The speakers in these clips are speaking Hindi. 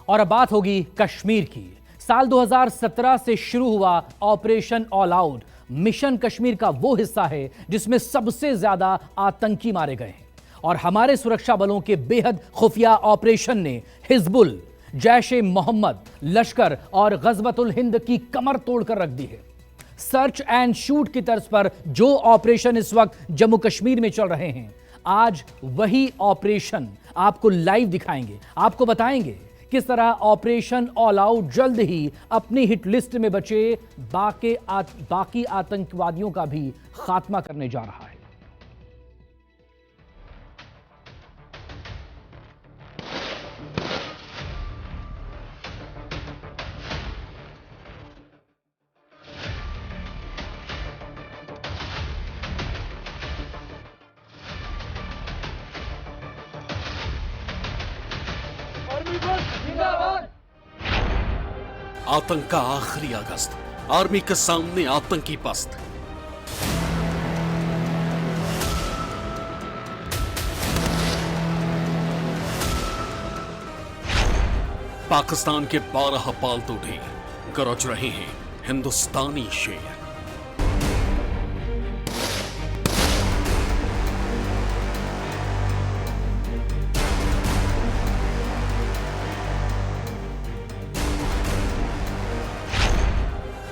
और अब बात होगी कश्मीर की। साल 2017 से शुरू हुआ operation all out mission Kashmir का वो हिस्सा है जिसमें सबसे ज्यादा आतंकी मारे गए हैं और हमारे सुरक्षा बलों के बेहद खुफिया ऑपरेशन ने हिजबुल, जैश-ए-मोहम्मद, लश्कर और गजवतुल हिंद की कमर तोड़कर रख दी है। सर्च एंड शूट की तर्ज पर जो ऑपरेशन इस वक्त जम्मू कश्मीर में चल रहे हैं, आज वही ऑपरेशन आपको लाइव दिखाएंगे, आपको बताएंगे किस तरह ऑपरेशन ऑल आउट जल्द ही अपनी हिट लिस्ट में बचे बाकी आतंकवादियों का भी खात्मा करने जा रहा है। आतंक का आखिरी अगस्त, आर्मी के सामने आतंकी पस्त। पाकिस्तान के 12 पालतू ढेर गरज रहे हैं हिंदुस्तानी शेर।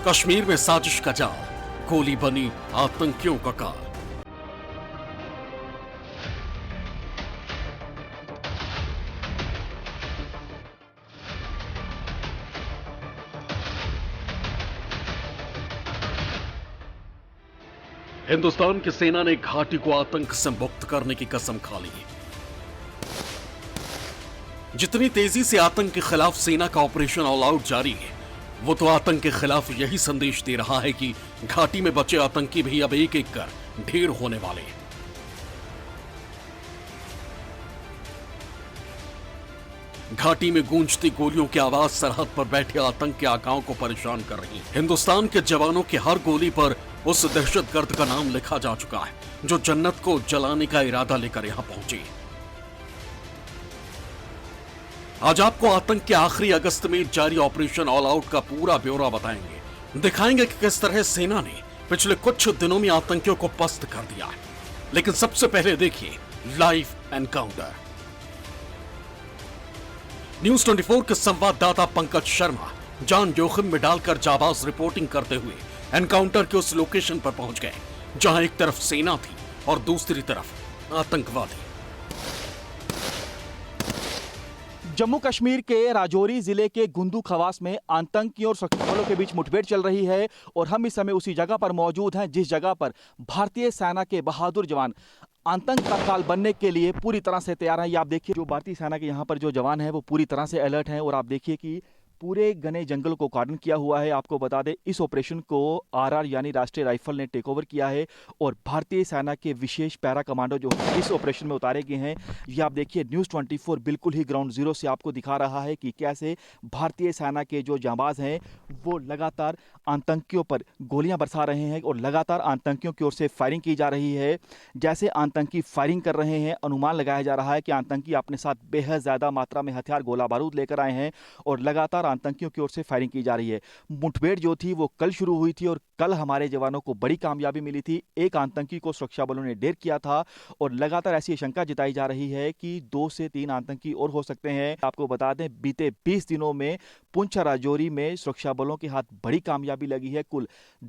कश्मीर में साजिश का जाल, गोली बनी आतंकियों का काल। हिंदुस्तान की सेना ने घाटी को आतंक से मुक्त करने की कसम खा ली। जितनी तेजी से आतंक के खिलाफ सेना का ऑपरेशन ऑल आउट जारी है, वो तो आतंक के खिलाफ यही संदेश दे रहा है कि घाटी में बचे आतंकी भी अब एक एक कर ढेर होने वाले हैं। घाटी में गूंजती गोलियों की आवाज सरहद पर बैठे आतंक के आकाओं को परेशान कर रही है। हिंदुस्तान के जवानों की हर गोली पर उस दहशतगर्द का नाम लिखा जा चुका है जो जन्नत को जलाने का इरादा लेकर यहां पहुंचे। आज आपको आतंक के आखिरी अगस्त में जारी ऑपरेशन ऑल आउट का पूरा ब्यौरा बताएंगे। दिखाएंगे कि किस तरह सेना ने पिछले कुछ दिनों में आतंकियों को पस्त कर दिया है। लेकिन सबसे पहले देखिए लाइव एनकाउंटर। न्यूज 24 के संवाददाता पंकज शर्मा जान जोखिम में डालकर जाबाज रिपोर्टिंग करते हुए एनकाउंटर के उस लोकेशन पर पहुंच गए जहां एक तरफ सेना थी और दूसरी तरफ आतंकवादी। जम्मू कश्मीर के राजौरी जिले के गुंदू खवास में आतंकियों और सुरक्षा बलों के बीच मुठभेड़ चल रही है और हम इस समय उसी जगह पर मौजूद हैं जिस जगह पर भारतीय सेना के बहादुर जवान आतंक का काल बनने के लिए पूरी तरह से तैयार हैं। ये आप देखिए, जो भारतीय सेना के यहाँ पर जो जवान हैं वो पूरी तरह से अलर्ट हैं और आप देखिए कि पूरे घने जंगल को कार्डन किया हुआ है। आपको बता दें, इस ऑपरेशन को आरआर यानी राष्ट्रीय राइफल ने टेक ओवर किया है और भारतीय सेना के विशेष पैरा कमांडो जो इस ऑपरेशन में उतारे गए हैं। ये आप देखिए, न्यूज़ 24 बिल्कुल ही ग्राउंड जीरो से आपको दिखा रहा है कि कैसे भारतीय सेना के जो जांबाज हैं वो लगातार आतंकियों पर गोलियां बरसा रहे हैं और लगातार आतंकियों की ओर से फायरिंग की जा रही है। जैसे आतंकी फायरिंग कर रहे हैं, अनुमान लगाया जा रहा है कि आतंकी अपने साथ बेहद ज़्यादा मात्रा में हथियार, गोला बारूद लेकर आए हैं और लगातार आतंकियों की ओर से फायरिंग की जा रही है। मुठभेड़ जो थी वो कल शुरू हुई थी और कल हमारे जवानों को बड़ी कामयाबी मिली थी। एक आतंकी को सुरक्षा बलों ने ढेर किया था और लगातार ऐसी आशंका जताई जा रही है कि 2 से 3 आतंकी और हो सकते हैं। आपको बता दें, बीते 20 दिनों में पुंछ राजौरी में सुरक्षा बलों के हाथ बड़ी कामयाबी लगी है। कुल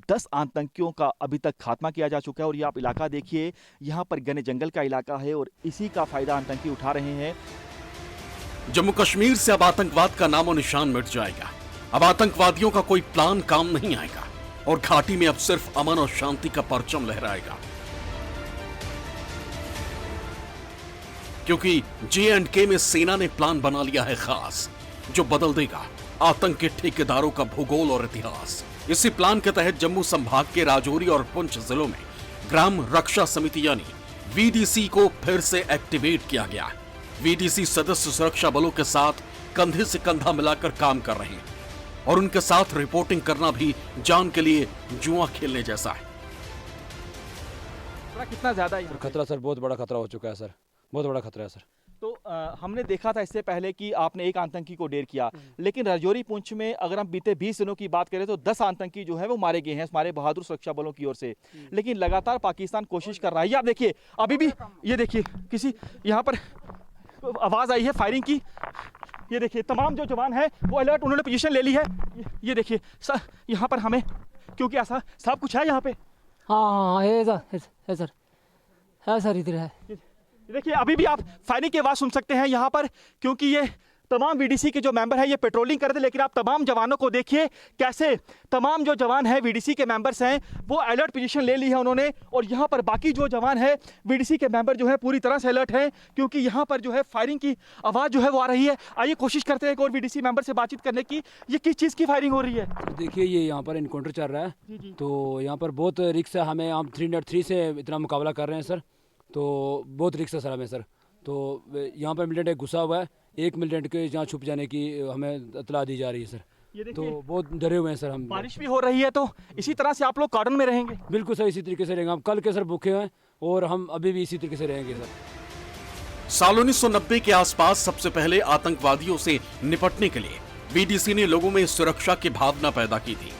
10 आतंकियों का अभी तक खात्मा किया जा चुका है और ये आप इलाका देखिए, यहाँ पर घने जंगल का इलाका है और इसी का फायदा आतंकी उठा रहे हैं। जम्मू कश्मीर से अब आतंकवाद का नामो निशान मिट जाएगा। अब आतंकवादियों का कोई प्लान काम नहीं आएगा और घाटी में अब सिर्फ अमन और शांति का परचम लहराएगा, क्योंकि J&K में सेना ने प्लान बना लिया है खास, जो बदल देगा आतंक के ठेकेदारों का भूगोल और इतिहास। इसी प्लान के तहत जम्मू संभाग के राजौरी और पुंछ जिलों में ग्राम रक्षा समिति यानी VDC को फिर से एक्टिवेट किया गया है। VDC सदस्य सुरक्षा बलों के साथ कंधे से कंधा मिलाकर काम कर रहे हैं और उनके साथ रिपोर्टिंग करना भी जान के लिए जुआ खेलने जैसा है। कितना ज्यादा है खतरा सर? बहुत बड़ा खतरा हो चुका है सर, बहुत बड़ा खतरा है सर। तो हमने देखा था इससे पहले कि आपने एक आतंकी को ढेर किया, लेकिन राजौरी पुंछ में अगर हम बीते 20 दिनों की बात करें तो 10 आतंकी जो है वो मारे गए हैं हमारे बहादुर सुरक्षा बलों की ओर से। लेकिन लगातार पाकिस्तान कोशिश कर रहा है। ये आप देखिए, अभी भी ये देखिए किसी यहाँ पर आवाज आई है फायरिंग की। ये देखिए तमाम जो जवान है वो अलर्ट, उन्होंने पोजीशन ले ली है। ये देखिए सर, यहाँ पर हमें क्योंकि ऐसा सब कुछ है यहाँ पे। हाँ है सर, है सर, इधर है। देखिए अभी भी आप फायरिंग की आवाज़ सुन सकते हैं यहाँ पर, क्योंकि ये तमाम वीडीसी के जो मेंबर हैं ये पेट्रोलिंग कर रहे थे। लेकिन आप तमाम जवानों को देखिए कैसे तमाम जो जवान हैं वीडीसी के मेंबर्स हैं वो अलर्ट पोजीशन ले ली है उन्होंने। और यहाँ पर बाकी जो जवान है वीडीसी के मेंबर जो है पूरी तरह से अलर्ट हैं, क्योंकि यहाँ पर जो है फायरिंग की आवाज़ जो है वो आ रही है। आइए कोशिश करते हैं एक और वीडीसी मेंबर से बातचीत करने की। ये किस चीज़ की फायरिंग हो रही है? देखिए ये यहाँ पर इनकाउंटर चल रहा है, तो यहाँ पर बहुत रिक्स है हमें। हम 303 से इतना मुकाबला कर रहे हैं सर, तो बहुत रिक्स है सर हमें सर। तो यहाँ पर मिलिटेंट एक घुसा हुआ है, एक मिलिटेंट के यहाँ छुप जाने की हमें इतला दी जा रही है सर। तो बहुत डरे हुए हैं सर हम। बारिश भी हो रही है, तो इसी तरह से आप लोग कार्डन में रहेंगे? बिल्कुल सर, इसी तरीके से रहेंगे हम। कल के सर भूखे हैं और हम अभी भी इसी तरीके से रहेंगे सर। साल 1990 के आसपास सबसे पहले आतंकवादियों से निपटने के लिए वीडीसी ने लोगों में सुरक्षा की भावना पैदा की थी।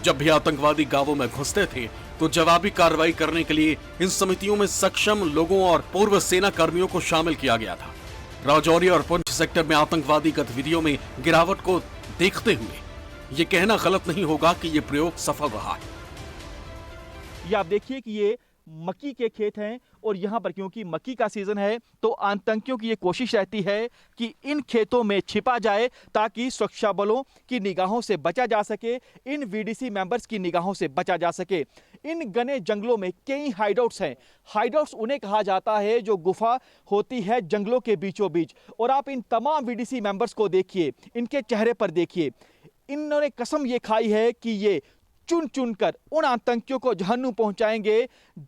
जब भी आतंकवादी गांवों में घुसते थे तो जवाबी कार्रवाई करने के लिए इन समितियों में सक्षम लोगों और पूर्व सेना कर्मियों को शामिल किया गया था। राजौरी और पुंछ सेक्टर में आतंकवादी गतिविधियों में गिरावट को देखते हुए ये कहना गलत नहीं होगा कि ये प्रयोग सफल रहा है। ये आप देखिए कि ये मक्की के खेत हैं और यहाँ पर क्योंकि मक्की का सीजन है तो आतंकियों की ये कोशिश रहती है कि इन खेतों में छिपा जाए ताकि सुरक्षा बलों की निगाहों से बचा जा सके, इन वीडीसी मेंबर्स की निगाहों से बचा जा सके। इन घने जंगलों में कई हाइडआउट्स हैं। हाइडआउट्स उन्हें कहा जाता है जो गुफा होती है जंगलों के बीचों बीच। और आप इन तमाम वीडीसी मेंबर्स को देखिए, इनके चेहरे पर देखिए, इन्होंने कसम ये खाई है कि ये चुन चुन कर उन आतंकियों को जहन्नुम पहुंचाएंगे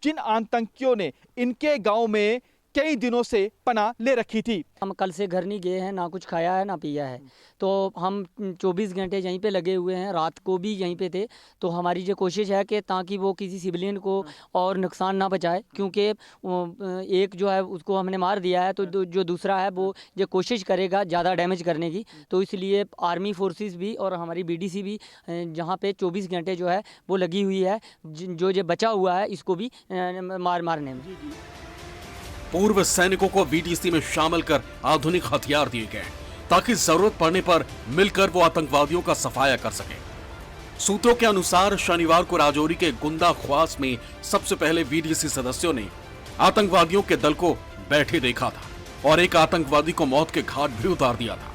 जिन आतंकियों ने इनके गांव में कई दिनों से पनाह ले रखी थी। हम कल से घर नहीं गए हैं, ना कुछ खाया है ना पिया है, तो हम 24 घंटे यहीं पे लगे हुए हैं, रात को भी यहीं पे थे। तो हमारी जो कोशिश है कि ताकि वो किसी सिविलियन को और नुकसान ना पहुंचाए, क्योंकि एक जो है उसको हमने मार दिया है, तो जो दूसरा है वो ये कोशिश करेगा ज़्यादा डैमेज करने की। तो इसलिए आर्मी फोर्सेस भी और हमारी बीडीसी भी जहाँ पे 24 घंटे जो है वो लगी हुई है, जो बचा हुआ है इसको भी मारने में। पूर्व सैनिकों को वीडीसी में शामिल कर आधुनिक हथियार दिए गए ताकि जरूरत पड़ने पर मिलकर वो आतंकवादियों का सफाया कर सके। सूत्रों के अनुसार शनिवार को राजौरी के गुंदा ख्वास में सबसे पहले वीडीसी सदस्यों ने आतंकवादियों के दल को बैठे देखा था और एक आतंकवादी को मौत के घाट भी उतार दिया था।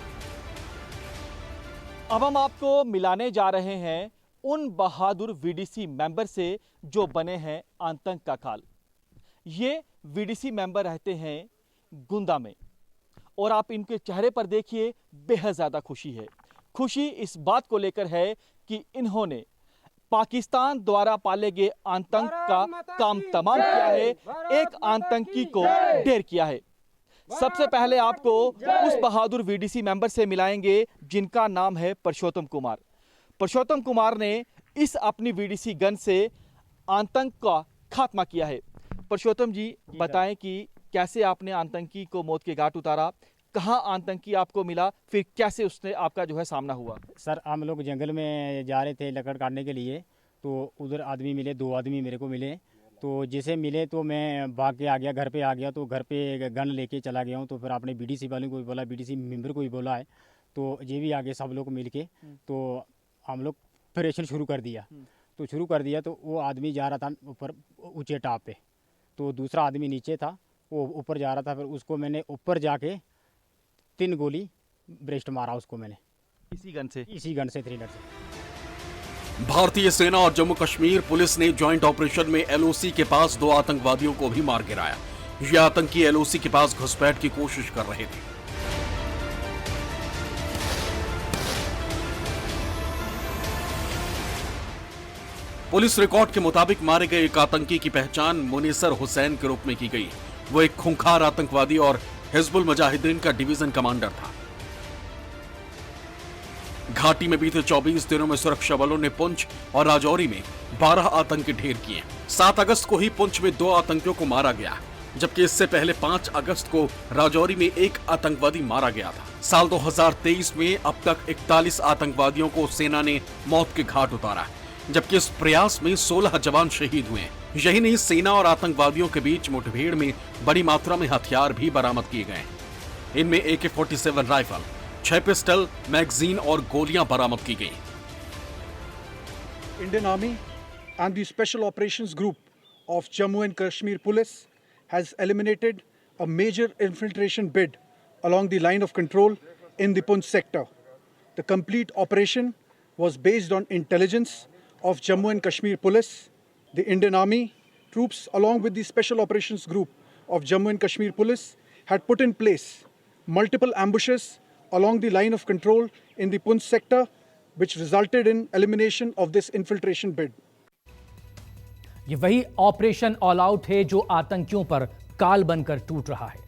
अब हम आपको मिलाने जा रहे हैं उन बहादुर वीडीसी मेंबर से जो बने हैं आतंक का खाल। ये वीडीसी मेंबर रहते हैं गुंदा में और आप इनके चेहरे पर देखिए बेहद ज़्यादा खुशी है। खुशी इस बात को लेकर है कि इन्होंने पाकिस्तान द्वारा पाले गए आतंक का काम तमाम किया है, एक आतंकी को ढेर किया है। सबसे पहले आपको उस बहादुर वीडीसी मेंबर से मिलाएंगे जिनका नाम है पुरुषोत्तम कुमार। पुरुषोत्तम कुमार ने इस अपनी वीडीसी गन से आतंक का खात्मा किया है। पुरुषोत्तम जी बताएं कि कैसे आपने आतंकी को मौत के घाट उतारा, कहां आतंकी आपको मिला, फिर कैसे उसने आपका जो है सामना हुआ? सर हम लोग जंगल में जा रहे थे लकड़ काटने के लिए, तो उधर आदमी मिले, 2 आदमी मेरे को मिले। तो जैसे मिले तो मैं भाग के आ गया, घर पे आ गया। तो घर पे गन लेके चला गया हूँ। तो फिर आपने बीडीसी वाले को भी बोला, बीडीसी मेंबर को भी बोला है, तो ये भी आगे सब लोग मिल के तो हम लोग ऑपरेशन शुरू कर दिया। तो वो आदमी जा रहा था ऊपर ऊँचे टाप पे, तो दूसरा आदमी नीचे था, वो ऊपर जा रहा था। फिर उसको मैंने ऊपर जाके 3 गोली ब्रेस्ट मारा उसको मैंने, इसी गन से 3 से। भारतीय सेना और जम्मू कश्मीर पुलिस ने ज्वाइंट ऑपरेशन में एलओसी के पास 2 आतंकवादियों को भी मार गिराया। ये आतंकी एलओसी के पास घुसपैठ की कोशिश कर रहे थे। पुलिस रिकॉर्ड के मुताबिक मारे गए एक आतंकी की पहचान मुनीसर हुसैन के रूप में की गई। वो एक खूंखार आतंकवादी और हिजबुल मुजाहिदीन का डिवीजन कमांडर था। घाटी में बीते 24 दिनों में सुरक्षा बलों ने पुंछ और राजौरी में 12 आतंकी ढेर किए। 7 अगस्त को ही पुंछ में 2 आतंकियों को मारा गया। जबकि इससे पहले 5 अगस्त को राजौरी में एक आतंकवादी मारा गया था। साल 2023 में अब तक 41 आतंकवादियों को सेना ने मौत के घाट उतारा है, जबकि इस प्रयास में 16 जवान शहीद हुए हैं। यही नहीं, सेना और आतंकवादियों के बीच मुठभेड़ में बड़ी मात्रा में हथियार भी बरामद किए गए हैं। इनमें AK-47 राइफल, 6 पिस्टल, मैगजीन और गोलियां बरामद की गई। Indian Army and the Special Operations Group of Jammu and Kashmir Police has eliminated a major infiltration bid along the line of control in the Poonch sector. The complete operation was based on intelligence of Jammu and Kashmir Police. The Indian Army troops along with the Special Operations Group of Jammu and Kashmir Police had put in place multiple ambushes along the line of control in the Poonch sector, which resulted in elimination of this infiltration bid. ये वही ऑपरेशन ऑल आउट है जो आतंकियों पर काल बनकर टूट रहा है।